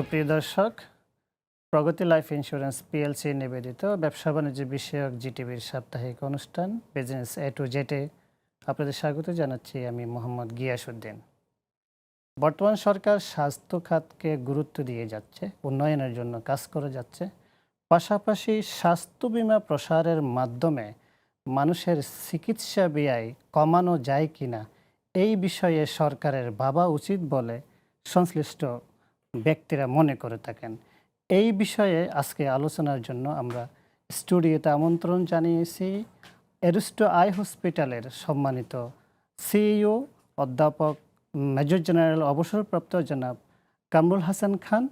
সুপ্রিয় দর্শক, প্রগতি life insurance PLC নিবেদিত ব্যবসা বাণিজ্য বিষয়ক জিটিভির সাপ্তাহিক অনুষ্ঠান বিজনেস এ টু জেডে আপনাদের স্বাগত জানাচ্ছি। আমি মোহাম্মদ গিয়াসউদ্দিন। বর্তমান সরকার স্বাস্থ্য খাতকে গুরুত্ব দিয়ে যাচ্ছে, উন্নয়নের জন্য কাজ করে যাচ্ছে। পাশাপাশি স্বাস্থ্য বীমা প্রসারের মাধ্যমে মানুষের চিকিৎসা ব্যয় কমানো যায় কিনা এই বিষয়ে সরকারের ভাবা উচিত বলে সংশ্লিষ্ট ব্যক্তিরা মনে করে থাকেন। এই বিষয়ে আজকে আলোচনার জন্য আমরা স্টুডিওতে আমন্ত্রণ জানিয়েছি এরিস্টো আই হসপিটালের সম্মানিত সিইও অধ্যাপক মেজর জেনারেল অবসরপ্রাপ্ত জনাব কামরুল হাসান খান।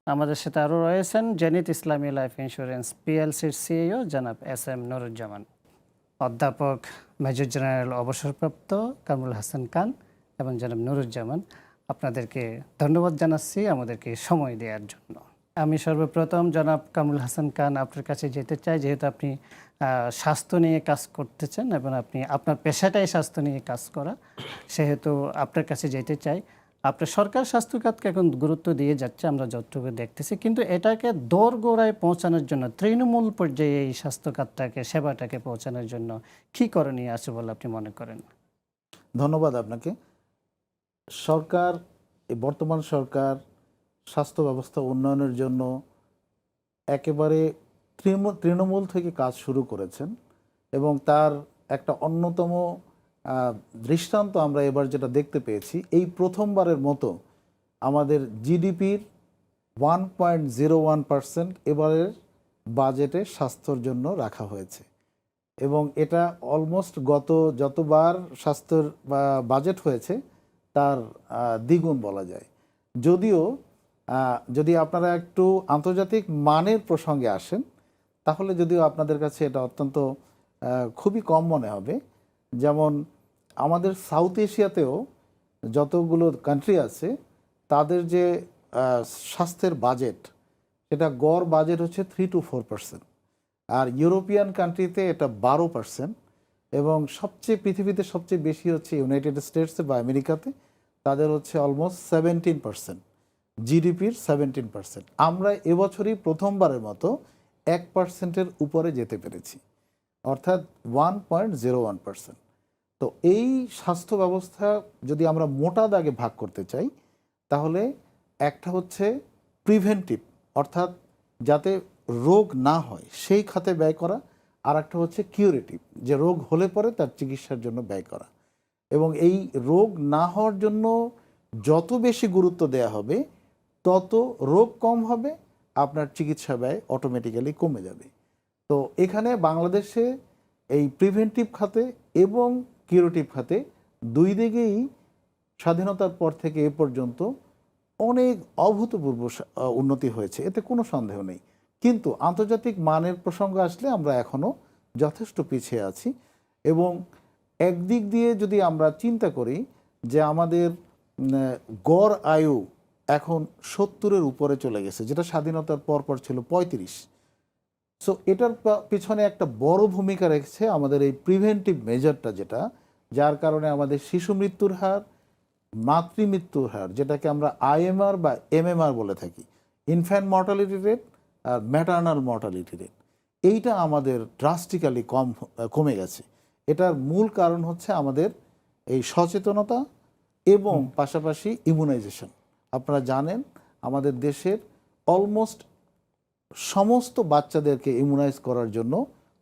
আমাদের সাথে আরও রয়েছেন জেনিত ইসলামী লাইফ ইন্স্যুরেন্স পিএলসির সিইও জনাব এস এম নুরুজ্জামান, অধ্যাপক মেজর জেনারেল অবসরপ্রাপ্ত কামরুল হাসান খান এবং জনাব নুরুজ্জামান। আপনাদেরকে ধন্যবাদ জানাচ্ছি আমাদেরকে সময় দেওয়ার জন্য। আমি সর্বপ্রথম জনাব কামরুল হাসান খান আপনার কাছে যেতে চাই, যেহেতু আপনি স্বাস্থ্য নিয়ে কাজ করতেছেন এবং আপনি আপনার পেশাটাই স্বাস্থ্য নিয়ে কাজ করা, সেহেতু আপনার কাছে যেতে চাই। আপনার সরকার স্বাস্থ্য খাতকে এখন গুরুত্ব দিয়ে যাচ্ছে, আমরা যতটুকু দেখতেছি, কিন্তু এটাকে দোরগোড়ায় পৌঁছানোর জন্য তৃণমূল পর্যায়ে এই স্বাস্থ্য খাতটাকে সেবাটাকে পৌঁছানোর জন্য কী করণীয় আছে বলে আপনি মনে করেন? ধন্যবাদ আপনাকে। সরকার, বর্তমান সরকার স্বাস্থ্য ব্যবস্থা উন্নয়নের জন্য একেবারে তৃণমূল থেকে কাজ শুরু করেছেন এবং তার একটা অন্যতম দৃষ্টান্ত আমরা এবার যেটা দেখতে পেয়েছি, এই প্রথমবারের মতো আমাদের জিডিপির 1.01% এবারের বাজেটে স্বাস্থ্যর জন্য রাখা হয়েছে এবং এটা অলমোস্ট যতবার স্বাস্থ্যের বাজেট হয়েছে তার দ্বিগুণ বলা যায়। যদিও যদি আপনারা একটু আন্তর্জাতিক মানের প্রসঙ্গে আসেন তাহলে যদিও আপনাদের কাছে এটা অত্যন্ত খুবই কম মনে হবে। যেমন আমাদের সাউথ এশিয়াতেও যতগুলো কান্ট্রি আছে তাদের যে স্বাস্থ্যের বাজেট, সেটা গড় বাজেট হচ্ছে 3 to 4%, আর ইউরোপিয়ান কান্ট্রিতে এটা 12%, এবং পৃথিবীতে সবচেয়ে বেশি হচ্ছে ইউনাইটেড স্টেটসে বা আমেরিকাতে, তাদের হচ্ছে অলমোস্ট 17%, জিডিপির 17%। আমরা এবছরই প্রথমবারের মতো 1%-এর উপরে যেতে পেরেছি, অর্থাৎ 1.01%। তো এই স্বাস্থ্য ব্যবস্থা যদি আমরা মোটা দাগে ভাগ করতে চাই তাহলে একটা হচ্ছে প্রিভেন্টিভ, অর্থাৎ যাতে রোগ না হয় সেই খাতে ব্যয় করা, আর একটা হচ্ছে কিউরেটিভ, যে রোগ হলে পরে তার চিকিৎসার জন্য ব্যয় করা। এবং এই রোগ না হওয়ার জন্য যত বেশি গুরুত্ব দেওয়া হবে তত রোগ কম হবে, আপনার চিকিৎসা ব্যয় অটোমেটিক্যালি কমে যাবে। তো এখানে বাংলাদেশে এই প্রিভেন্টিভ খাতে এবং কিউরেটিভ খাতে দুই দিকেই স্বাধীনতার পর থেকে এ পর্যন্ত অনেক অভূতপূর্ব উন্নতি হয়েছে, এতে কোনো সন্দেহ নেই। কিন্তু আন্তর্জাতিক মানের প্রসঙ্গ আসলে আমরা এখনও যথেষ্ট পিছিয়ে আছি। এবং একদিক দিয়ে যদি আমরা চিন্তা করি যে আমাদের গড় আয়ু এখন 70-এর উপরে চলে গেছে, যেটা স্বাধীনতার পর ছিল 35। সো এটার পিছনে একটা বড় ভূমিকা রেখেছে আমাদের এই প্রিভেন্টিভ মেজারটা, যার কারণে আমাদের শিশু মৃত্যুর হার, মাতৃমৃত্যুর হার, যেটাকে আমরা আইএমআর বা এমএমআর বলে থাকি, ইনফ্যান্ট মর্টালিটি রেট আর ম্যাটার্নাল মর্টালিটি রেট, এইটা আমাদের ড্রাস্টিক্যালি কমে গেছে। এটার মূল কারণ হচ্ছে আমাদের এই সচেতনতা এবং পাশাপাশি ইমিউনাইজেশন। আপনারা জানেন আমাদের দেশের অলমোস্ট সমস্ত বাচ্চাদেরকে ইমিউনাইজ করার জন্য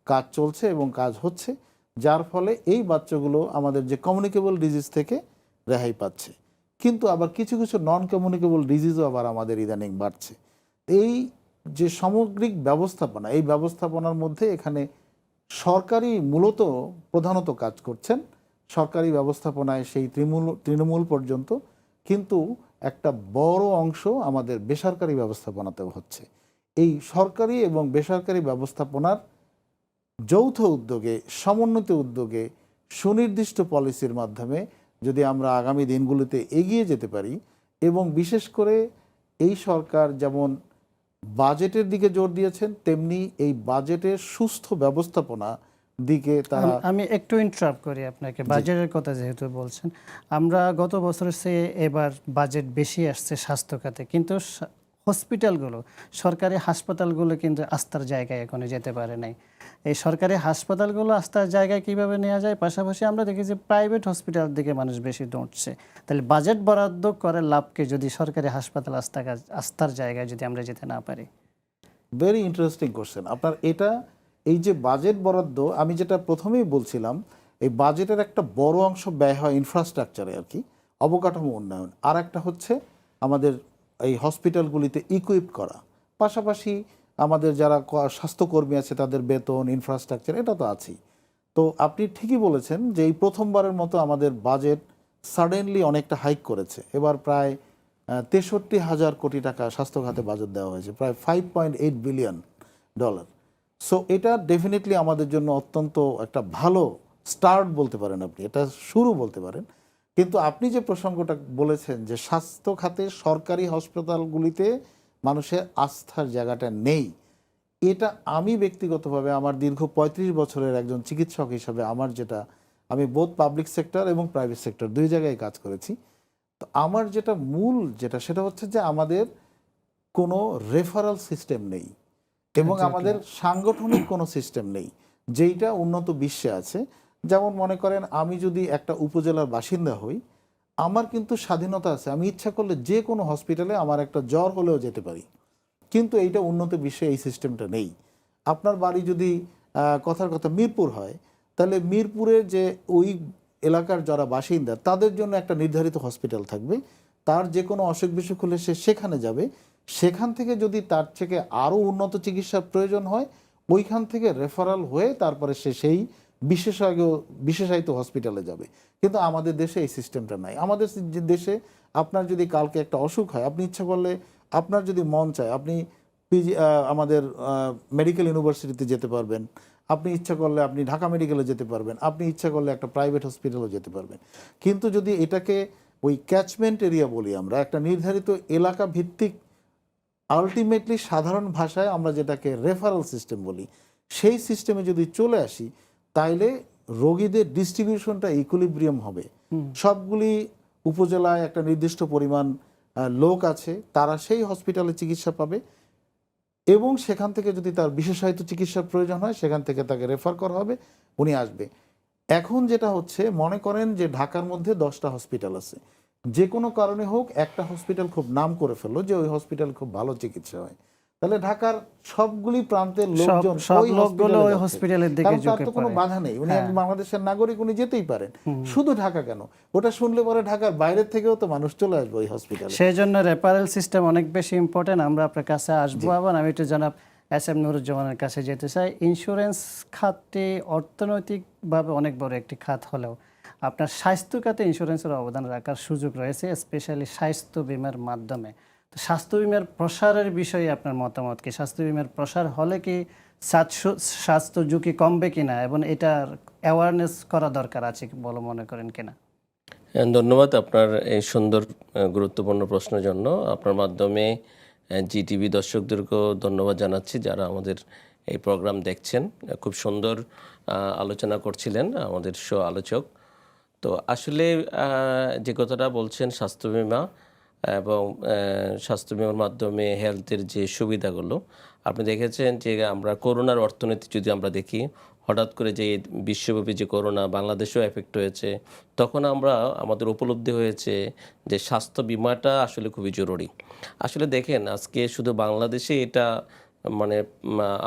কাজ চলছে এবং কাজ হচ্ছে, যার ফলে এই বাচ্চাগুলো আমাদের যে কমিউনিকেবল ডিজিজ থেকে রেহাই পাচ্ছে। কিন্তু আবার কিছু কিছু নন কমিউনিকেবল ডিজিজও আবার আমাদের ইদানিং বাড়ছে। এই যে সামগ্রিক ব্যবস্থাপনা, এই ব্যবস্থাপনার মধ্যে এখানে সরকারি মূলত প্রধানত কাজ করছেন, সরকারি ব্যবস্থাপনায় সেই তৃণমূল পর্যন্ত, কিন্তু একটা বড় অংশ আমাদের বেসরকারি ব্যবস্থাপনাতেও হচ্ছে। এই সরকারি এবং বেসরকারি ব্যবস্থাপনার যৌথ উদ্যোগে, সমন্বিত উদ্যোগে, সুনির্দিষ্ট পলিসির মাধ্যমে যদি আমরা আগামী দিনগুলোতে এগিয়ে যেতে পারি, এবং বিশেষ করে এই সরকার যেমন বাজেটের দিকে জোর দিয়েছেন, তেমনি এই বাজেটের সুস্থ ব্যবস্থাপনা দিকে তারা। আমি একটু ইন্টারাপ্ট করি আপনাকে, বাজেটের কথা যেহেতু বলছেন। আমরা গত বছরের চেয়ে এবার বাজেট বেশি আসছে স্বাস্থ্য খাতে, কিন্তু হসপিটালগুলো, সরকারি হাসপাতালগুলো কিন্তু আস্থার জায়গায় এখনো যেতে পারে নাই। এই সরকারি হাসপাতালগুলো আস্থার জায়গায় কিভাবে নেওয়া যায়, পাশাপাশি আমরা দেখি যে প্রাইভেট হসপিটালের দিকে মানুষ বেশি দৌড়ছে। তাহলে বাজেট বরাদ্দ করে লাভকে যদি সরকারি হাসপাতাল আস্থার জায়গায় যদি আমরা যেতে না পারি। ভেরি ইন্টারেস্টিং কোশ্চেন আপনার এটা। এই যে বাজেট বরাদ্দ, আমি যেটা প্রথমেই বলছিলাম, এই বাজেটের একটা বড় অংশ ব্যয় হয় ইনফ্রাস্ট্রাকচারে আর কি, অবকাঠামো উন্নয়ন। আর একটা হচ্ছে আমাদের এই হসপিটালগুলিতে ইকুইপ করা, পাশাপাশি আমাদের যারা স্বাস্থ্যকর্মী আছে তাদের বেতন, ইনফ্রাস্ট্রাকচার, এটা তো আছেই। তো আপনি ঠিকই বলেছেন যে এই প্রথমবারের মতো আমাদের বাজেট সাডেনলি অনেকটা হাইক করেছে। এবার প্রায় 63,000 কোটি টাকা স্বাস্থ্য খাতে বাজেট দেওয়া হয়েছে, প্রায় $5.8 বিলিয়ন। সো এটা ডেফিনেটলি আমাদের জন্য অত্যন্ত একটা ভালো স্টার্ট বলতে পারেন, আপনি এটা শুরু বলতে পারেন। কিন্তু আপনি যে প্রসঙ্গটা বলেছেন যে স্বাস্থ্য খাতে সরকারি হাসপাতালগুলিতে মানুষের আস্থার জায়গাটা নেই, এটা আমি ব্যক্তিগতভাবে আমার দীর্ঘ 35 বছরের একজন চিকিৎসক হিসাবে আমার যেটা, আমি বোথ পাবলিক সেক্টর এবং প্রাইভেট সেক্টর দুই জায়গায় কাজ করেছি। তো আমার যেটা মূল সেটা হচ্ছে যে আমাদের কোনো রেফারাল সিস্টেম নেই এবং আমাদের সাংগঠনিক কোনো সিস্টেম নেই যেইটা উন্নত বিশ্বে আছে। যেমন মনে করেন, আমি যদি একটা উপজেলার বাসিন্দা হই, আমার কিন্তু স্বাধীনতা আছে, আমি ইচ্ছা করলে যে কোনো হসপিটালে আমার একটা জ্বর হলেও যেতে পারি। কিন্তু এইটা উন্নত বিশ্বে এই সিস্টেমটা নেই। আপনার বাড়ি যদি কথার কথা মিরপুর হয়, তাহলে মিরপুরের যে ওই এলাকার যারা বাসিন্দা তাদের জন্য একটা নির্ধারিত হসপিটাল থাকবে, তার যে কোনো অসুখ বিসুখ হলে সে সেখানে যাবে। সেখান থেকে যদি তার থেকে আরও উন্নত চিকিৎসার প্রয়োজন হয়, ওইখান থেকে রেফারাল হয়ে তারপরে সে সেই বিশেষায়িত হসপিটালে যাবে। কিন্তু আমাদের দেশে এই সিস্টেমটা নাই। আমাদের দেশে আপনার যদি কালকে একটা অসুখ হয়, আপনি ইচ্ছা করলে, আপনার যদি মন চায়, আপনি আমাদের মেডিকেল ইউনিভার্সিটিতে যেতে পারবেন, আপনি ইচ্ছা করলে আপনি ঢাকা মেডিকেলে যেতে পারবেন, আপনি ইচ্ছা করলে একটা প্রাইভেট হসপিটালও যেতে পারবেন। কিন্তু যদি এটাকে ওই ক্যাচমেন্ট এরিয়া বলি, আমরা একটা নির্ধারিত এলাকা ভিত্তিক, আলটিমেটলি সাধারণ ভাষায় আমরা যেটাকে রেফারেল সিস্টেম বলি, সেই সিস্টেমে যদি চলে আসি, তাইলে রোগীদের ডিস্ট্রিবিউশনটা ইকুইলিব্রিয়াম হবে। সবগুলি উপজেলায় একটা নির্দিষ্ট পরিমাণ লোক আছে, তারা সেই হসপিটালে চিকিৎসা পাবে এবং সেখান থেকে যদি তার বিশেষায়িত চিকিৎসার প্রয়োজন হয়, সেখান থেকে তাকে রেফার করা হবে, উনি আসবে। এখন যেটা হচ্ছে, মনে করেন যে ঢাকার মধ্যে 10টা হসপিটাল আছে, যে কোনো কারণে হোক একটা হসপিটাল খুব নাম করে ফেললো যে ওই হসপিটাল খুব ভালো চিকিৎসা হয়, তাহলে ঢাকার সবগুলি প্রান্তের লোকজন ওই হসপিটালের দিকে ঝুঁকে পড়ে। তার তো কোনো বাধা নেই, উনি একজন বাংলাদেশের নাগরিক, উনি যেতেই পারেন। শুধু ঢাকা কেন, ওটা শুনলে পরে ঢাকার বাইরের থেকেও তো মানুষ চলে আসবে ওই হসপিটালে। সেই জন্য রেফারেল সিস্টেম অনেক বেশি ইম্পর্টেন্ট। আমরা আপনার কাছে আসবো। আবার আমি একটু জনাব SM নুরুজ্জামানের কাছে যেতে চাই। ইন্স্যুরেন্স খাতটি অর্থনৈতিকভাবে অনেক বড় একটি খাত হলেও আপনার স্বাস্থ্য খাতে ইন্স্যুরেন্সের অবদান রাখার সুযোগ রয়েছে, স্পেশালি স্বাস্থ্য বিমার মাধ্যমে। তো স্বাস্থ্য বিমার প্রসারের বিষয়ে আপনার মতামত কি? স্বাস্থ্য বিমার প্রসার হলে কি স্বাস্থ্য ঝুঁকি কমবে কিনা এবং এটার অ্যাওয়ারনেস করা দরকার আছে বলে মনে করেন কিনা? ধন্যবাদ আপনার এই সুন্দর গুরুত্বপূর্ণ প্রশ্নের জন্য। আপনার মাধ্যমে জিটিভি দর্শকদেরকেও ধন্যবাদ জানাচ্ছি যারা আমাদের এই প্রোগ্রাম দেখছেন। খুব সুন্দর আলোচনা করছিলেন আমাদের আলোচক। তো আসলে যে কথাটা বলছেন স্বাস্থ্য বিমা এবং স্বাস্থ্য বিমার মাধ্যমে হেলথের যে সুবিধাগুলো, আপনি দেখেছেন যে আমরা করোনার অর্থনীতি যদি আমরা দেখি, হঠাৎ করে যে বিশ্বব্যাপী যে করোনা বাংলাদেশেও এফেক্ট হয়েছে, তখন আমাদের উপলব্ধি হয়েছে যে স্বাস্থ্য বিমাটা আসলে খুবই জরুরি। আসলে দেখেন আজকে শুধু বাংলাদেশে এটা মানে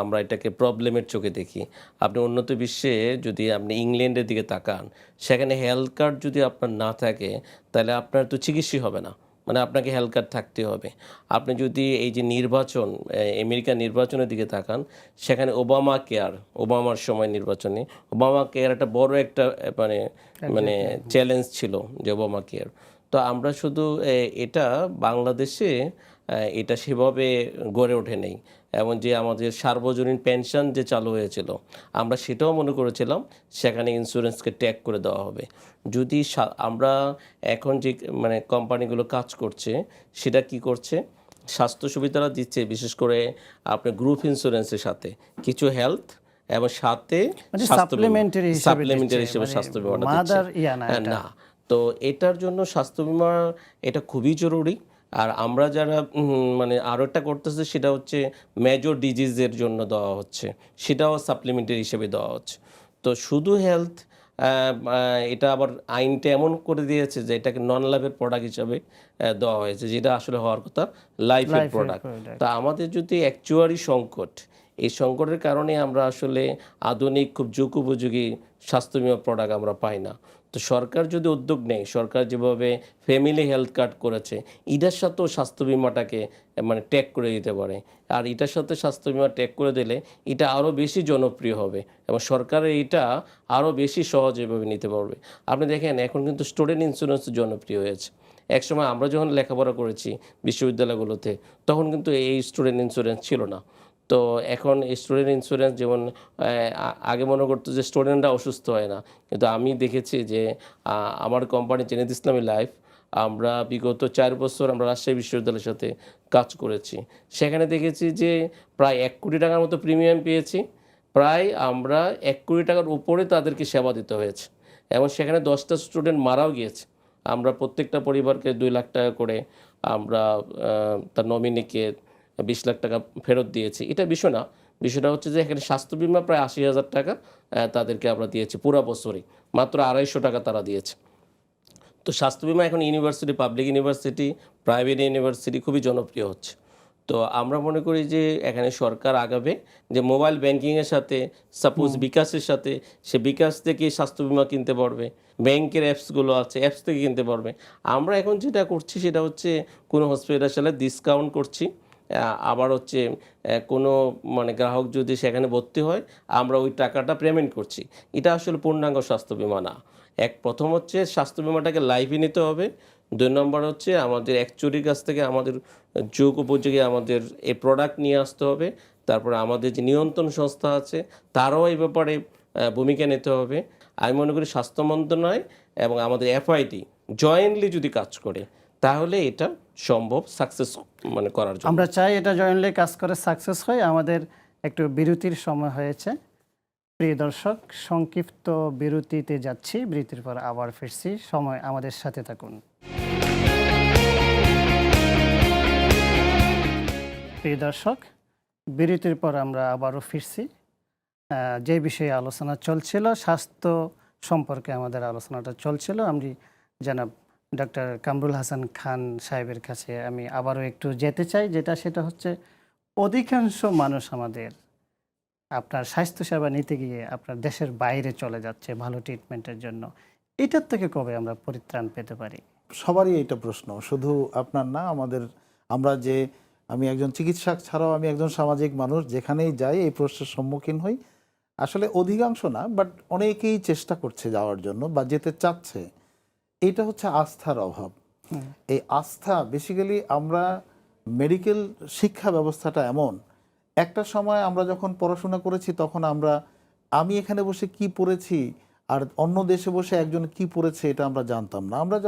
আমরা এটাকে প্রবলেমের চোখে দেখি। আপনি উন্নত বিশ্বে যদি আপনি ইংল্যান্ডের দিকে তাকান, সেখানে হেলথ কার্ড যদি আপনার না থাকে তাহলে আপনার তো চিকিৎসা হবে না, মানে আপনাকে হেলথ কার্ড থাকতে হবে। আপনি যদি এই যে নির্বাচন, আমেরিকার নির্বাচনের দিকে তাকান, সেখানে ওবামার সময় নির্বাচনে ওবামা কেয়ার একটা বড় একটা মানে চ্যালেঞ্জ ছিল যে ওবামা কেয়ার। তো আমরা শুধু এটা বাংলাদেশে এটা সেভাবে গড়ে ওঠে নেই। এবং যে আমাদের সার্বজনীন পেনশন যে চালু হয়েছিল, আমরা সেটাও মনে করেছিলাম সেখানে ইন্স্যুরেন্সকে ট্যাগ করে দেওয়া হবে। যদি আমরা এখন যে কোম্পানিগুলো কাজ করছে, সেটা কি করছে, স্বাস্থ্য সুবিধাটা দিচ্ছে বিশেষ করে আপনার গ্রুপ ইন্স্যুরেন্সের সাথে কিছু হেলথ এবং সাথে সাপ্লিমেন্টারি হিসেবে স্বাস্থ্য বিমাটা দিচ্ছে না। তো এটার জন্য স্বাস্থ্য বিমা এটা খুবই জরুরি। আর আমরা যারা মানে আরও একটা করতেছে সেটা হচ্ছে মেজর ডিজিজের জন্য দেওয়া হচ্ছে, সেটাও সাপ্লিমেন্টারি হিসেবে দেওয়া হচ্ছে। তো শুধু হেলথ, এটা আবার আইনটা এমন করে দিয়েছে যে এটাকে নন লাইফের প্রোডাক্ট হিসাবে দেওয়া হয়েছে, যেটা আসলে হওয়ার কথা লাইফের লাইফের প্রোডাক্ট। প্রোডাক্ট। তা আমাদের যদি অ্যাকচুয়ারি সংকট, এই সংকটের কারণে আমরা আসলে আধুনিক খুব যুগোপযোগী স্বাস্থ্য বিমা প্রোডাক্ট আমরা পাই না। তো সরকার যদি উদ্যোগ নেয়, সরকার যেভাবে ফ্যামিলি হেলথ কার্ড করেছে, এটার সাথেও স্বাস্থ্য বিমাটাকে মানে ট্যাগ করে দিতে পারে। আর এটার সাথে স্বাস্থ্য বিমা ট্যাগ করে দিলে এটা আরও বেশি জনপ্রিয় হবে এবং সরকারের এটা আরও বেশি সহজভাবে নিতে পারবে। আপনি দেখেন এখন কিন্তু স্টুডেন্ট ইন্স্যুরেন্স জনপ্রিয় হয়েছে। একসময় আমরা যখন লেখাপড়া করেছি বিশ্ববিদ্যালয়গুলোতে, তখন কিন্তু এই স্টুডেন্ট ইন্স্যুরেন্স ছিল না। তো এখন স্টুডেন্ট ইন্স্যুরেন্স যেমন আগে মনে করতো যে স্টুডেন্টরা অসুস্থ হয় না, কিন্তু আমি দেখেছি যে আমার কোম্পানি জেনেত ইসলামী লাইফ, আমরা বিগত 4 বছর আমরা রাজশাহী বিশ্ববিদ্যালয়ের সাথে কাজ করেছি। সেখানে দেখেছি যে প্রায় 1 কোটি টাকার মতো প্রিমিয়াম পেয়েছি, প্রায় আমরা 1 কোটি টাকার উপরে তাদেরকে সেবা দিতে হয়েছে এবং সেখানে 10টা স্টুডেন্ট মারাও গিয়েছে। আমরা প্রত্যেকটা পরিবারকে 2 লাখ টাকা করে আমরা তার নমিনিকে 20 লাখ টাকা ফেরত দিয়েছি। এটা বিষয় না, বিষয়টা হচ্ছে যে এখানে স্বাস্থ্য বিমা প্রায় 80,000 টাকা তাদেরকে আমরা দিয়েছি পুরো বছরই, মাত্র 250 টাকা তারা দিয়েছে। তো স্বাস্থ্য বিমা এখন university, public university, private university খুবই জনপ্রিয় হচ্ছে। তো আমরা মনে করি যে এখানে সরকার আগাবে যে মোবাইল ব্যাংকিংয়ের সাথে, সাপোজ বিকাশের সাথে, সে বিকাশ থেকে স্বাস্থ্য বিমা কিনতে পারবে, ব্যাংকের অ্যাপসগুলো আছে, অ্যাপস থেকে কিনতে পারবে। আমরা এখন যেটা করছি সেটা হচ্ছে কোনো হসপিটালে ডিসকাউন্ট করছি, আবার হচ্ছে কোনো মানে গ্রাহক যদি সেখানে ভর্তি হয় আমরা ওই টাকাটা পেমেন্ট করছি। এটা আসলে পূর্ণাঙ্গ স্বাস্থ্য বিমা না। প্রথম হচ্ছে স্বাস্থ্য বিমাটাকে লাইফে নিতে হবে। 2 নম্বর হচ্ছে আমাদের অ্যাকচুয়ারির কাছ থেকে আমাদের যোগ উপযোগী আমাদের এই প্রোডাক্ট নিয়ে আসতে হবে। তারপরে আমাদের যে নিয়ন্ত্রণ সংস্থা আছে তারাও এই ব্যাপারে ভূমিকা নিতে হবে। আমি মনে করি স্বাস্থ্য মন্ত্রণালয় এবং আমাদের এফআইডি জয়েন্টলি যদি কাজ করে তাহলে এটা সম্ভব সাকসেস মানে করার জন্য। আমরা চাই এটা জয়েন্টলি কাজ করে সাকসেস হয়। আমাদের একটু বিরতির সময় হয়েছে। প্রিয় দর্শক, সংক্ষিপ্ত বিরতিতে যাচ্ছি, বিরতির পর আবার ফিরছি। সময় আমাদের সাথে থাকুন। প্রিয় দর্শক, বিরতির পর আমরা আবারও ফিরছি। যে বিষয়ে আলোচনা চলছিল, স্বাস্থ্য সম্পর্কে আমাদের আলোচনাটা চলছিল। আমি জানাব ডক্টর কামরুল হাসান খান সাহেবের কাছে আমি আবারও একটু যেতে চাই, সেটা হচ্ছে অধিকাংশ মানুষ আমাদের আপনার স্বাস্থ্যসেবা নিতে গিয়ে আপনার দেশের বাইরে চলে যাচ্ছে ভালো ট্রিটমেন্টের জন্য। এটার থেকে কবে আমরা পরিত্রাণ পেতে পারি? সবারই এটা প্রশ্ন, শুধু আপনার না, আমি একজন চিকিৎসক ছাড়াও আমি একজন সামাজিক মানুষ, যেখানেই যাই এই প্রশ্নের সম্মুখীন হই। আসলে অধিকাংশ না, বাট অনেকেই চেষ্টা করছে যাওয়ার জন্য বা যেতে চাচ্ছে। এটা হচ্ছে আস্থার অভাব। এই আস্থা বেসিক্যালি আমরা মেডিকেল শিক্ষা ব্যবস্থাটা এমন, একটা সময় আমরা যখন পড়াশোনা করেছি তখন আমি এখানে বসে কি পড়েছি আর অন্য দেশে বসে একজন কি পড়েছে এটা আমরা জানতাম না। আমরা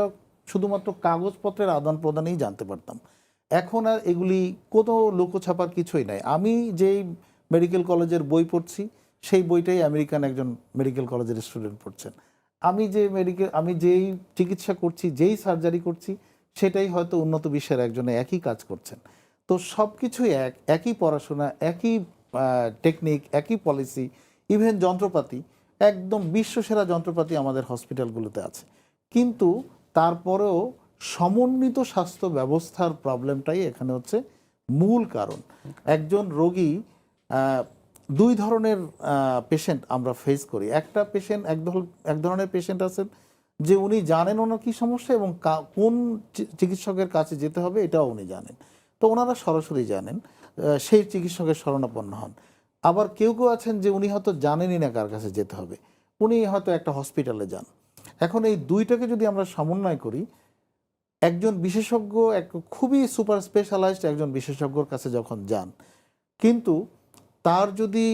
শুধুমাত্র কাগজপত্রের আদান প্রদানেই জানতে পারতাম। এখন আর এগুলি কোনো লুকোছাপার কিছুই নাই। আমি যেই মেডিকেল কলেজের বই পড়ছি সেই বইটাই আমেরিকান একজন মেডিকেল কলেজের স্টুডেন্ট পড়ছেন। আমি যেই চিকিৎসা করছি, যেই সার্জারি করছি, সেটাই হয়তো উন্নত বিশ্বের একজনে একই কাজ করছেন। তো সব কিছুই একই পড়াশোনা, একই টেকনিক, একই পলিসি, ইভেন যন্ত্রপাতি, একদম বিশ্বসেরা যন্ত্রপাতি আমাদের হসপিটালগুলোতে আছে। কিন্তু তারপরেও সমন্বিত স্বাস্থ্য ব্যবস্থার প্রবলেমটাই এখানে হচ্ছে মূল কারণ। একজন রোগী, 2 ধরনের পেশেন্ট আমরা ফেস করি। একটা পেশেন্ট, এক ধরনের পেশেন্ট আছেন যে উনি জানেন ওনার কী সমস্যা এবং কোন চিকিৎসকের কাছে যেতে হবে এটাও উনি জানেন, তো ওনারা সরাসরি জানেন, সেই চিকিৎসকের শরণাপন্ন হন। আবার কেউ আছেন যে উনি হয়তো জানেনই না কার কাছে যেতে হবে, উনি হয়তো একটা হসপিটালে যান। এখন এই দুইটাকে যদি আমরা সমন্বয় করি, একজন বিশেষজ্ঞ, খুবই সুপার স্পেশালাইজড একজন বিশেষজ্ঞর কাছে যখন যান, কিন্তু তার যদি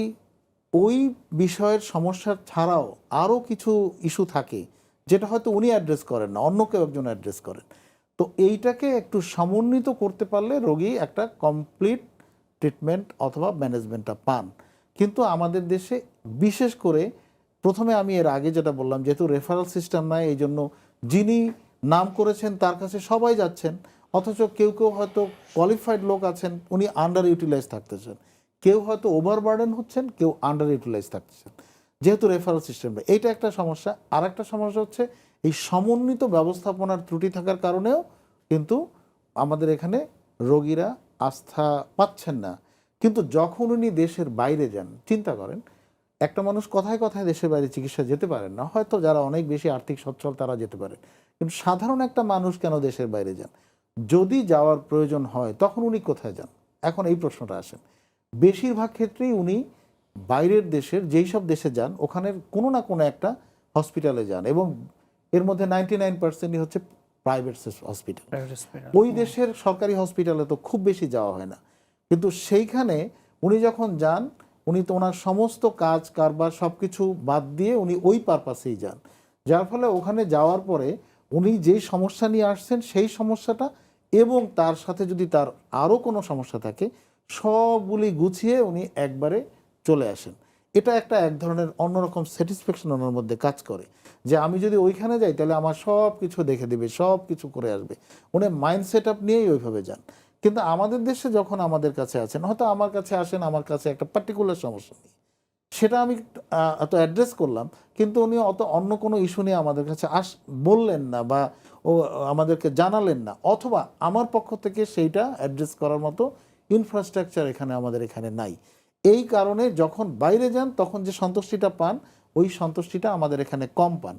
ওই বিষয়ের সমস্যা ছাড়াও আরও কিছু ইস্যু থাকে যেটা হয়তো উনি অ্যাড্রেস করেন না, অন্য কেউ একজন অ্যাড্রেস করেন, তো এইটাকে একটু সমন্বিত করতে পারলে রোগী একটা কমপ্লিট ট্রিটমেন্ট অথবা ম্যানেজমেন্টটা পান। কিন্তু আমাদের দেশে বিশেষ করে প্রথমে আমি এর আগে যেটা বললাম, যেহেতু রেফারেল সিস্টেম নাই, এই জন্য যিনি নাম করেছেন তার কাছে সবাই যাচ্ছেন, অথচ কেউ কেউ হয়তো কোয়ালিফাইড লোক আছেন, উনি আন্ডার ইউটিলাইজ থাকতেছেন, কেউ হয়তো ওভারবার্ডেন হচ্ছেন, কেউ আন্ডার ইউটিলাইজ থাকতেছেন, যেহেতু রেফারেল সিস্টেমটা। এইটা একটা সমস্যা। আর একটা সমস্যা হচ্ছে এই সমন্বিত ব্যবস্থাপনার ত্রুটি থাকার কারণেও কিন্তু আমাদের এখানে রোগীরা আস্থা পাচ্ছেন না। কিন্তু যখন উনি দেশের বাইরে যান, চিন্তা করেন, একটা মানুষ কথায় কথায় দেশের বাইরে চিকিৎসা যেতে পারেন না, হয়তো যারা অনেক বেশি আর্থিক সচ্ছল তারা যেতে পারেন, কিন্তু সাধারণ একটা মানুষ কেন দেশের বাইরে যান? যদি যাওয়ার প্রয়োজন হয় তখন উনি কোথায় যান? এখন এই প্রশ্নটা আসেন। বেশিরভাগ ক্ষেত্রেই উনি বাইরের দেশের যেই সব দেশে যান ওখানের কোনো না কোনো একটা হসপিটালে যান, এবং এর মধ্যে 99%ই হচ্ছে প্রাইভেট হসপিটাল। ওই দেশের সরকারি হসপিটালে তো খুব বেশি যাওয়া হয় না, কিন্তু সেইখানে উনি যখন যান, উনি তো ওনার সমস্ত কাজ কারবার সব কিছু বাদ দিয়ে উনি ওই পারপাসেই যান, যার ফলে ওখানে যাওয়ার পরে উনি যেই সমস্যা নিয়ে আসছেন সেই সমস্যাটা এবং তার সাথে যদি তার আরও কোনো সমস্যা থাকে সবগুলি গুছিয়ে উনি একবারে চলে আসেন। এটা একটা এক ধরনের অন্যরকম স্যাটিসফ্যাকশন ওনার মধ্যে কাজ করে, যে আমি যদি ওইখানে যাই তাহলে আমার সব কিছু দেখে দেবে, সব কিছু করে আসবে। উনি মাইন্ড সেট আপ নিয়েই ওইভাবে যান। কিন্তু আমাদের দেশে যখন আমাদের কাছে আছেন, হয়তো আমার কাছে আসেন আমার কাছে একটা পার্টিকুলার সমস্যা নিয়ে, সেটা আমি এত অ্যাড্রেস করলাম, কিন্তু উনি অত অন্য কোনো ইস্যু নিয়ে আমাদের কাছে বললেন না বা ও আমাদেরকে জানালেন না, অথবা আমার পক্ষ থেকে সেইটা অ্যাড্রেস করার মতো ইনফ্রাস্ট্রাকচার এখানে আমাদের এখানে নাই। এই কারণে যখন বাইরে যান তখন যে সন্তুষ্টিটা পান, ওই সন্তুষ্টিটা আমাদের এখানে কম পান।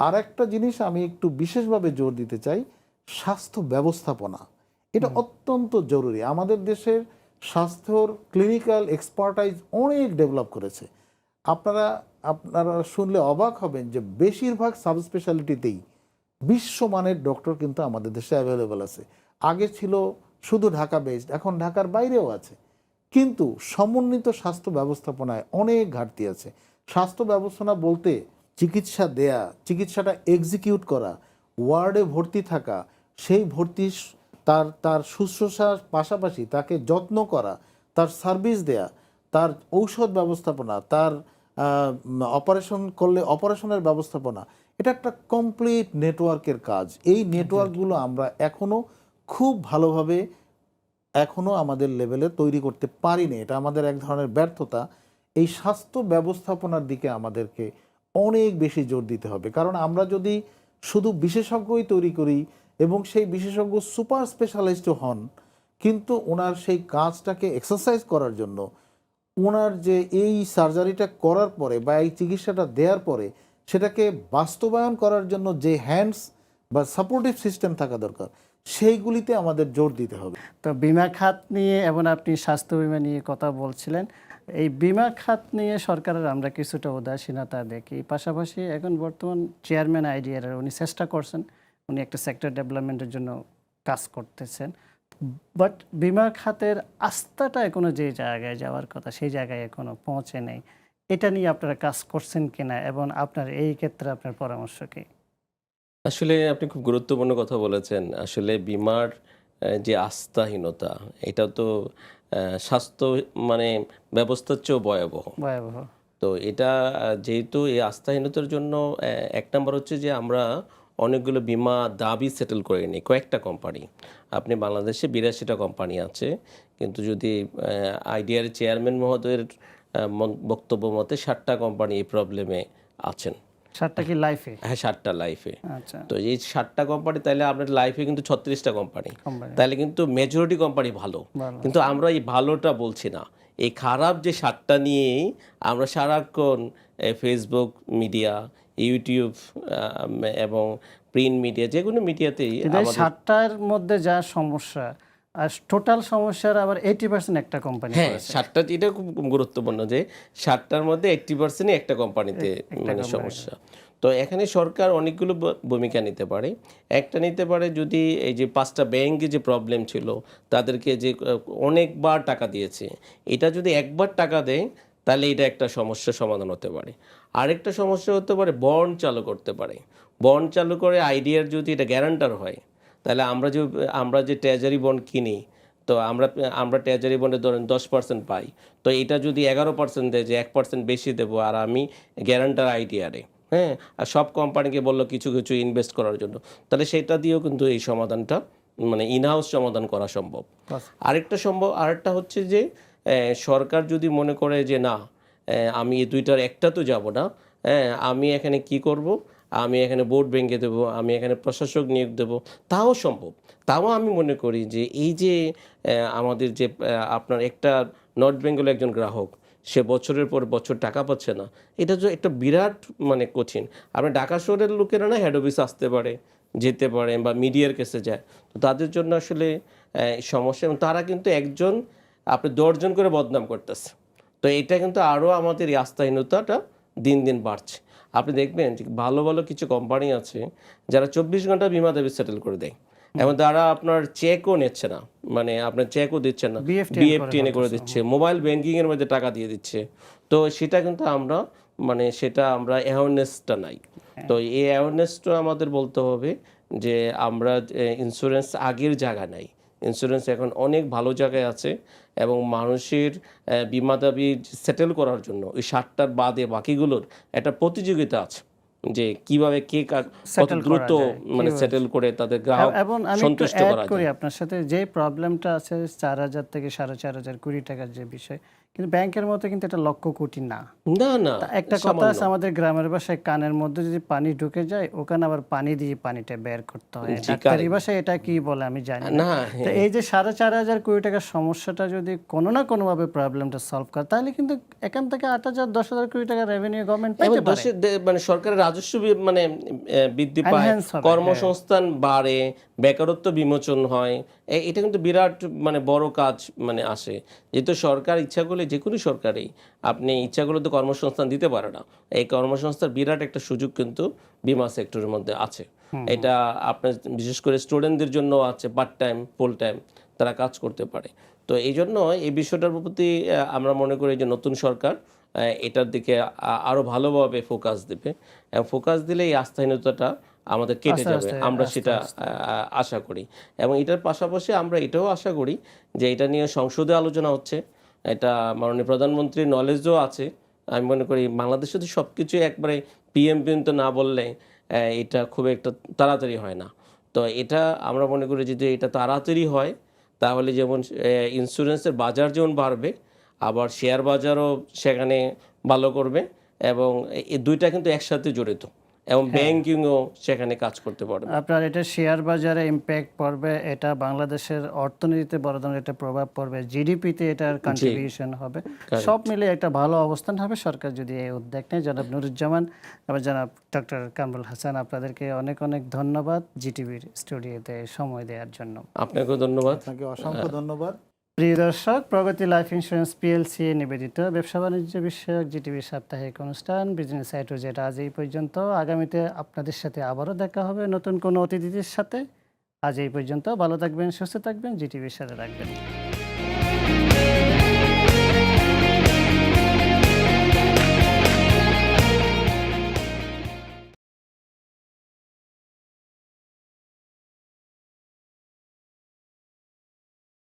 আর একটা জিনিস আমি একটু বিশেষভাবে জোর দিতে চাই, স্বাস্থ্য ব্যবস্থাপনা এটা অত্যন্ত জরুরি। আমাদের দেশের স্বাস্থ্যর ক্লিনিক্যাল এক্সপার্টাইজ অনেক ডেভেলপ করেছে। আপনারা আপনারা শুনলে অবাক হবেন যে বেশিরভাগ সাবস্পেশালিটিতেই বিশ্বমানের ডক্টর কিন্তু আমাদের দেশে অ্যাভেলেবেল আছে। আগে ছিল শুধু ঢাকা বেসড, এখন ঢাকার বাইরেও আছে। কিন্তু সমন্বিত স্বাস্থ্য ব্যবস্থাপনায় অনেক ঘাটতি আছে। স্বাস্থ্য ব্যবস্থাপনা বলতে চিকিৎসা দেয়া, চিকিৎসাটা এক্সিকিউট করা, ওয়ার্ডে ভর্তি থাকা, সেই ভর্তি তার তার শুশ্রূষার পাশাপাশি তাকে যত্ন করা, তার সার্ভিস দেয়া, তার ঔষধ ব্যবস্থাপনা, তার অপারেশন করলে অপারেশনের ব্যবস্থাপনা, এটা একটা কমপ্লিট নেটওয়ার্কের কাজ। এই নেটওয়ার্কগুলো আমরা এখনও খুব ভালোভাবে এখনও আমাদের লেভেলে তৈরি করতে পারিনি। এটা আমাদের এক ধরনের ব্যর্থতা। এই স্বাস্থ্য ব্যবস্থাপনার দিকে আমাদেরকে অনেক বেশি জোর দিতে হবে, কারণ আমরা যদি শুধু বিশেষজ্ঞই তৈরি করি এবং সেই বিশেষজ্ঞ সুপার স্পেশালিস্টও হন, কিন্তু ওনার সেই কাজটাকে এক্সারসাইজ করার জন্য, ওনার যে এই সার্জারিটা করার পরে বা এই চিকিৎসাটা দেওয়ার পরে সেটাকে বাস্তবায়ন করার জন্য যে হ্যান্ডস বা সাপোর্টিভ সিস্টেম থাকা দরকার, সেইগুলিতে আমাদের জোর দিতে হবে। তো বিমা খাত নিয়ে এবং আপনি স্বাস্থ্য বিমা নিয়ে কথা বলছিলেন, এই বিমা খাত নিয়ে সরকারের আমরা কিছুটা উদাসীনতা দেখি। পাশাপাশি এখন বর্তমান চেয়ারম্যান আইডিআর উনি চেষ্টা করছেন, উনি একটা সেক্টর ডেভেলপমেন্টের জন্য কাজ করতেছেন, বাট বিমা খাতের আস্থাটা এখনো যে জায়গায় যাওয়ার কথা সেই জায়গায় এখনো পৌঁছে নেই। এটা নিয়ে আপনারা কাজ করছেন কিনা এবং আপনার এই ক্ষেত্রে আপনার পরামর্শ কি? আসলে আপনি খুব গুরুত্বপূর্ণ কথা বলেছেন। আসলে বিমার যে আস্থাহীনতা, এটা তো স্বাস্থ্য মানে ব্যবস্থার চেয়েও ভয়াবহ। ভয়াবহ। তো এটা যেহেতু এই আস্থাহীনতার জন্য এক নম্বর হচ্ছে যে আমরা অনেকগুলো বিমা দাবি সেটেল করে নিই কয়েকটা কোম্পানি। আপনি বাংলাদেশে ৮২টা কোম্পানি আছে, কিন্তু যদি আইডিআর চেয়ারম্যান মহোদয়ের বক্তব্য মতে ৭টা কোম্পানি এই প্রবলেমে আছেন। 7টা কি লাইফে? হ্যাঁ, ৭টা লাইফে। আচ্ছা, তো এই ৭টা কোম্পানি, তাহলে আপনার লাইফে কিন্তু ৩৬টা কোম্পানি, কোম্পানি তাহলে কিন্তু মেজরিটি কোম্পানি ভালো। ভালো। কিন্তু আমরা এই ভালোটা বলছি না, এই খারাপ যে ৭টা নিয়েই আমরা সারাক্ষণ ফেসবুক মিডিয়া, ইউটিউব এবং প্রিন্ট মিডিয়া, যে কোনো মিডিয়াতেই কিন্তু এই 7টার মধ্যে যা সমস্যা, আর টোটাল সমস্যার আবার 80% একটা কোম্পানি হ্যাঁ, করেছে। ৭টা, এটা খুব গুরুত্বপূর্ণ যে ৭টার মধ্যে 80%ই একটা কোম্পানিতে মানে সমস্যা। তো এখানে সরকার অনেকগুলো ভূমিকা নিতে পারে। একটা নিতে পারে, যদি এই যে 5টা ব্যাংকে যে প্রবলেম ছিল তাদেরকে যে অনেকবার টাকা দিয়েছে, এটা যদি একবার টাকা দেয় তাহলে এটা একটা সমস্যার সমাধান হতে পারে। আরেকটা সমস্যা হতে পারে বন্ড চালু করতে পারে। বন্ড চালু করে আইডিআর যদি এটা গ্যারান্টার হয়, তাহলে আমরা যে ট্রেজারি বন্ড কিনি, তো আমরা ট্রেজারি বন্ডে ধরেন 10% পাই, তো এটা যদি 11% দেয় যে 1% বেশি দেবো আর আমি গ্যারান্টার আইডিআরে, হ্যাঁ, আর সব কোম্পানিকে বললো কিছু কিছু ইনভেস্ট করার জন্য, তাহলে সেটা দিয়েও কিন্তু এই সমাধানটা মানে ইনহাউস সমাধান করা সম্ভব। আরেকটা হচ্ছে যে সরকার যদি মনে করে যে না আমি এই দুইটার একটা তো যাব না, আমি এখানে কি করব, আমি এখানে বোর্ড ভেঙে দেবো, আমি এখানে প্রশাসক নিয়োগ দেবো, তাও সম্ভব। তাও আমি মনে করি যে এই যে আমাদের যে আপনার একটা নর্থ বেঙ্গলের একজন গ্রাহক, সে বছরের পর বছর টাকা পাচ্ছে না, এটা যে একটা বিরাট মানে কঠিন। আপনি ঢাকা শহরের লোকেরা না হেড অফিস আসতে পারে, যেতে পারে বা মিডিয়ার কাছে যায়, তো তাদের জন্য আসলে সমস্যা। এবং তারা কিন্তু একজন আপনি 10 জন করে বদনাম করতেছে। তো এটা কিন্তু আরও আমাদের এই আস্থাহীনতাটা দিন দিন বাড়ছে। আপনি দেখবেন যে ভালো ভালো কিছু কোম্পানি আছে যারা 24 ঘন্টা বিমা দাবি সেটেল করে দেয়, এবং তারা আপনার চেকও নিচ্ছে না, মানে আপনার চেকও দিচ্ছে না, বিএফটিএন করে দিচ্ছে, মোবাইল ব্যাংকিংয়ের মধ্যে টাকা দিয়ে দিচ্ছে। তো সেটা কিন্তু আমরা মানে সেটা আমরা অ্যাওয়ারনেসটা নাই। তো এই অ্যাওয়ারনেসটা আমাদের বলতে হবে যে আমরা ইন্স্যুরেন্স আগের জায়গা নাই, ইন্স্যুরেন্স এখন অনেক ভালো জায়গায় আছে, এবং মানুষের বিমা দাবি সেটেল করার জন্য ওই 60টার বাদে বাকিগুলোর একটা প্রতিযোগিতা আছে যে কিভাবে কে কত দ্রুত মানে সেটেল করে তাদের গ্রাহক এবং আমি একটু সন্তুষ্ট অ্যাড করা করি যায়। আপনার সাথে, যে প্রবলেমটা আছে 4,000 থেকে 4,500 কোটি টাকার যে বিষয়, কিন্তু ব্যাংকের মতো কিন্তু এটা লক্ষ কোটি না। না না, একটা কথা আছে আমাদের গ্রামের ভাষায়, কানের মধ্যে যদি পানি ঢুকে যায় ওখানে আবার পানি দিয়ে পানিটা বের করতে হয়। ডাক্তারি ভাষায় এটা কি বলে আমি জানি না। তো এই যে 4,500 কোটি টাকার সমস্যাটা যদি কোনো না কোনোভাবে প্রবলেমটা সলভ করে, তাহলে কিন্তু এখান থেকে 8,000 10,000 কোটি টাকা রেভিনিউ গভর্নমেন্ট পাইতে পারে। মানে সরকারের রাজস্ব মানে বৃদ্ধি পায়, কর্মসংস্থান বাড়ে, বেকারত্ব বিমোচন হয়। এটা কিন্তু বিরাট মানে বড় কাজ মানে আসে। যেহেতু সরকার ইচ্ছা করলে, যে কোনো সরকারই আপনি ইচ্ছা করলে তো কর্মসংস্থান দিতে পারে না। এই কর্মসংস্থান বিরাট একটা সুযোগ কিন্তু বিমা সেক্টরের মধ্যে আছে। এটা আপনার বিশেষ করে স্টুডেন্টদের জন্য আছে, পার্ট টাইম ফুল টাইম তারা কাজ করতে পারে। তো এই জন্য এই বিষয়টার প্রতি আমরা মনে করি যে নতুন সরকার এটার দিকে আরও ভালোভাবে ফোকাস দেবে, এবং ফোকাস দিলে এই আস্থাহীনতাটা আমাদের কেটে যাবে, আমরা সেটা আশা করি। এবং এটার পাশাপাশি আমরা এটাও আশা করি যে এটা নিয়ে সংসদে আলোচনা হচ্ছে, এটা মাননীয় প্রধানমন্ত্রীর নলেজও আছে। আমি মনে করি বাংলাদেশে তো সব কিছু একবারে পিএম পর্যন্ত না বললে এটা খুব একটা তাড়াতাড়ি হয় না। তো এটা আমরা মনে করি যদি এটা তাড়াতাড়ি হয়, তাহলে যেমন ইন্স্যুরেন্সের বাজার যেমন বাড়বে, আবার শেয়ার বাজারও সেখানে ভালো করবে, এবং এই দুইটা কিন্তু একসাথে জড়িত, এবং ব্যাংকিংও সেখানে কাজ করতে পারবে। আপনার এটা শেয়ার বাজারে ইম্প্যাক্ট পড়বে, এটা বাংলাদেশের অর্থনীতিতে বড় ধরনের একটা প্রভাব পড়বে, জিডিপিতে এটার কন্ট্রিবিউশন হবে, সব মিলে একটা ভালো অবস্থান হবে সরকার যদি এই উদ্যোগ নেয়। জনাব নুরুজ্জামান এবং জনাব ডক্টর কামরুল হাসান, আপনাদেরকে অনেক অনেক ধন্যবাদ জিটিভির স্টুডিওতে সময় দেওয়ার জন্য। আপনাকেও ধন্যবাদ। আপনাকে অসংখ্য ধন্যবাদ। প্রিয় দর্শক, প্রগতি লাইফ ইন্স্যুরেন্স পিএলসি নিবেদিত ব্যবসা বাণিজ্য বিষয়ক জিটিভির সাপ্তাহিক অনুষ্ঠান বিজনেস এ টু জেড আজ এই পর্যন্ত। আগামীতে আপনাদের সাথে আবারও দেখা হবে নতুন কোনো অতিথিদের সাথে। আজ এই পর্যন্ত, ভালো থাকবেন, সুস্থ থাকবেন, জিটিভির সাথে থাকবেন।